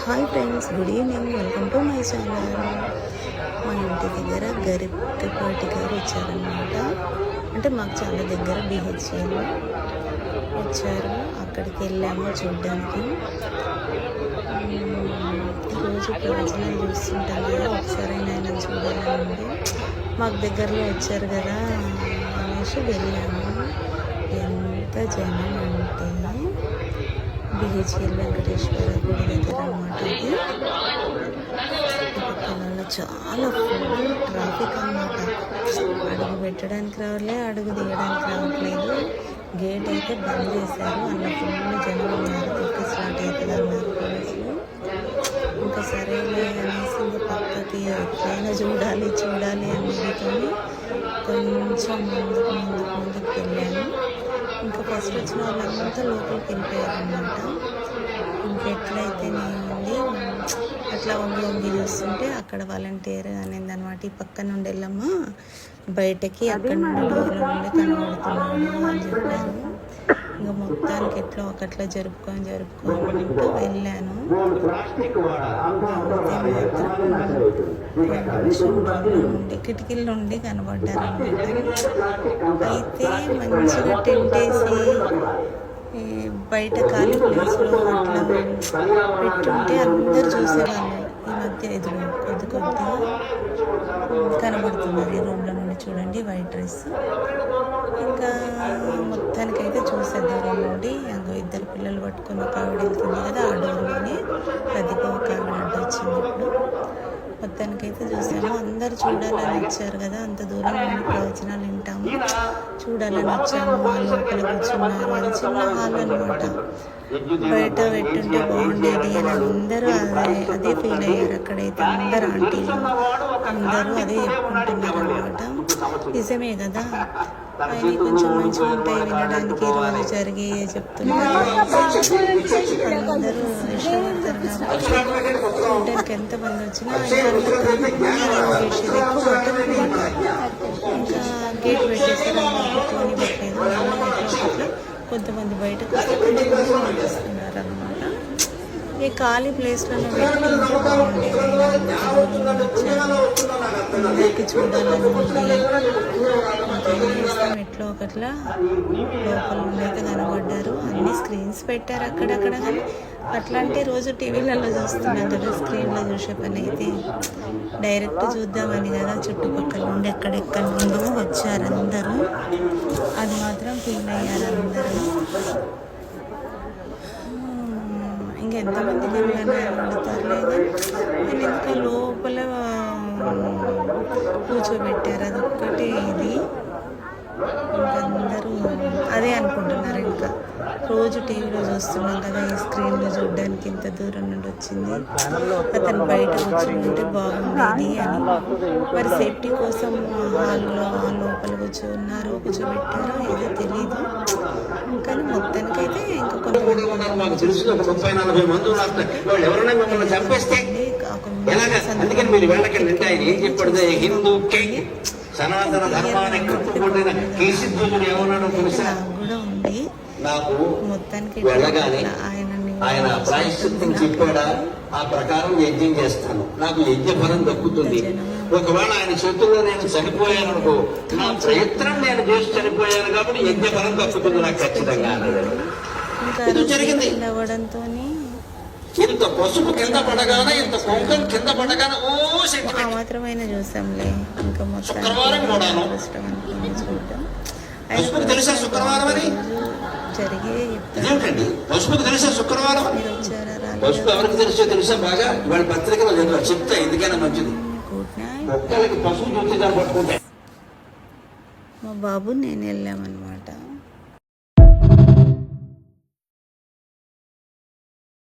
Hi friends, good evening. Welcome to my channel. మా ఇంటి దగ్గర గరికపాటి గారు వచ్చారనమాట. అంటే మాకు చాలా దగ్గర BHL వచ్చారు. అక్కడికి వెళ్ళాము చూడ్డానికి. ఈరోజు ప్రవచనాలు చూస్తుంటాం కదా, ఒకసారి ఆయన చూడాలని మాకు దగ్గరలో వచ్చారు కదా అనేసి వెళ్ళాము. ఎంత జనం అంటే BHL వెంకటేశ్వర గుడి దగ్గర అన్నమాట. ఇది పక్కన చాలా ఫుల్ ట్రాఫిక్ అన్నమాట. అడుగు పెట్టడానికి రావట్లే, అడుగు తీయడానికి రావట్లేదు. గేట్ అయితే బంద్ చేశారు. అన్న ఫుల్ జనం ఉన్నారు. తొక్కి స్టార్ట్ అవుతుంది అన్నారు పోలీసులు. ఇంకా సరేలే అనేసి ఇంకా పక్కకి ఎట్లయినా చూడాలి అనేదితో కొంచెం ముందుకు వెళ్ళాను. ఇంకా ఫస్ట్ వచ్చిన వాళ్ళంతా లోపలికి వెళ్ళిపోయారన్నమాట. ఇంకెట్లయితేనేమండి అట్లా వంగి చూస్తుంటే అక్కడ వాలంటీర్ అనేది అనమాట. ఈ పక్క నుండి వెళ్ళమ్మా బయటకి, అక్కడ నుండి డోర్ల నుండి కనబడుతున్నాడు అని చెప్పారు. ఇంకా మొత్తానికి ఎట్లా ఒకట్లా జరుపుకొని వెళ్ళాను. కిటికీల నుండి కనబడ్డారు అనమాట. అయితే మంచిగా టెంట్ వేసి బయట ఖాళీ ప్లేస్లో అట్లా పెట్టుంటే అందరు చూసేవాళ్ళు. ఈ మధ్య ఎదురు కొద్దిగా కనబడుతున్నారు ఈ రూమ్లో నుండి. చూడండి, వైట్ డ్రెస్. ఇంకా మొత్తానికైతే చూసే దూరం నుండి ఇంకో ఇద్దరు పిల్లలు పట్టుకుని ఒక ఆవిడ వెళ్తుంది కదా, ఆ డోర్లోనే పెద్దగా ఒక ఆవిడ అడ్డు వచ్చింది. ఇప్పుడు మొత్తానికైతే చూసాము. అందరు చూడాలని వచ్చారు కదా, అంత దూరం నుండి ప్రవచనాలు వింటాము, చూడాలని వచ్చాము. లోపల కూర్చున్నారు. అది చిన్న హాల్ అనమాట. బయట పెట్టుంటే బాగుండేది అని అందరూ అదే ఫీల్ అయ్యారు. అక్కడైతే అందరు ఆంటీలు అందరూ అదే చెప్పుకుంటున్నారు అనమాట. నిజమే కదా, అవి కొంచెం మంచిగా ఉంటాయి వినడానికి. రోజు జరిగి చెప్తున్నారు. అందరూ ఇష్టపడతారు కాబట్టి చూడడానికి ఎంతమంది వచ్చినా చేసేది ఎక్కువ ఇంకా గేట్ పెట్టేసారు. తోని పెట్టలేదు. అట్లా కొంతమంది బయటకు వస్తే కొంతమంది పంపిస్తున్నారు అనమాట. ఈ ఖాళీ ప్లేస్లను పెట్టుకుంటే బాగుండేది. అందరికీ చూడాలని చేస్తాం. ఎట్లా ఒకట్లా లోపల నుండి అయితే కనబడ్డారు. అన్ని స్క్రీన్స్ పెట్టారు అక్కడక్కడ. కానీ అట్లా అంటే రోజు టీవీలలో చూస్తున్నాం కదా, స్క్రీన్లో చూసే పని అయితే డైరెక్ట్ చూద్దామని కదా చుట్టుపక్కల నుండి ఎక్కడెక్కడ నుండో వచ్చారు అందరూ. అది మాత్రం ఫీల్ అయ్యారు అందరూ. ఇంకెంతమంది కనబడతారు లేదా, నేను ఎందుకు లోపల కూర్చోబెట్టారు. అదొక్కటే ఇది. ఇంకందరూ అదే అనుకుంటున్నారు. ఇంకా రోజు టీవీలో చూస్తున్నాం కదా, ఈ స్క్రీన్లో చూడడానికి ఇంత దూరం నుండి వచ్చింది. అతను బయట కూర్చుంటే బాగుండేది అని. మరి సేఫ్టీ కోసం హాల్లో లోపల కూర్చోబెట్టారో ఏదో తెలీదు. కానీ మొత్తానికైతే ఇంకా కొంతమంది సనాతన ధర్మాన్ని కట్టుకుంటున్న కీర్తిద్దుడు ఏమన్నాడో తెలుసా? నాకు మొత్తానికి వెళ్ళగానే ఆయన ప్రాయశ్చిత్తం చెప్పాడా, ఆ ప్రకారం యజ్ఞం చేస్తాను, నాకు యజ్ఞ ఫలం దక్కుతుంది. ఒకవేళ ఆయన చేతుల్లో నేను చనిపోయాను అనుకో, నా ప్రయత్నం నేను చేసి చనిపోయాను కాబట్టి యజ్ఞ ఫలం దక్కుతుంది నాకు ఖచ్చితంగా అన్నది. జరిగింది. ఇంత పసుపు కింద పడగానే, ఇంత కుంకం కింద పడగానే మాత్రమైనా చూసాంలే. ఇంకా శుక్రవారం కూడాను పసుపుకు తెలుసా శుక్రవారం అని జరిగే ఇదేంటండి? పసుపుకు తెలుసా శుక్రవారం? పసుపు ఎవరికి తెలుసా బాగా? వాళ్ళ పత్రికలో లేదు, చెప్తా ఎందుకైనా మంచిది. మొక్కలకి పసుపు చూస్తే పట్టుకుంటే మా బాబు నేను వెళ్ళామన్నమాట.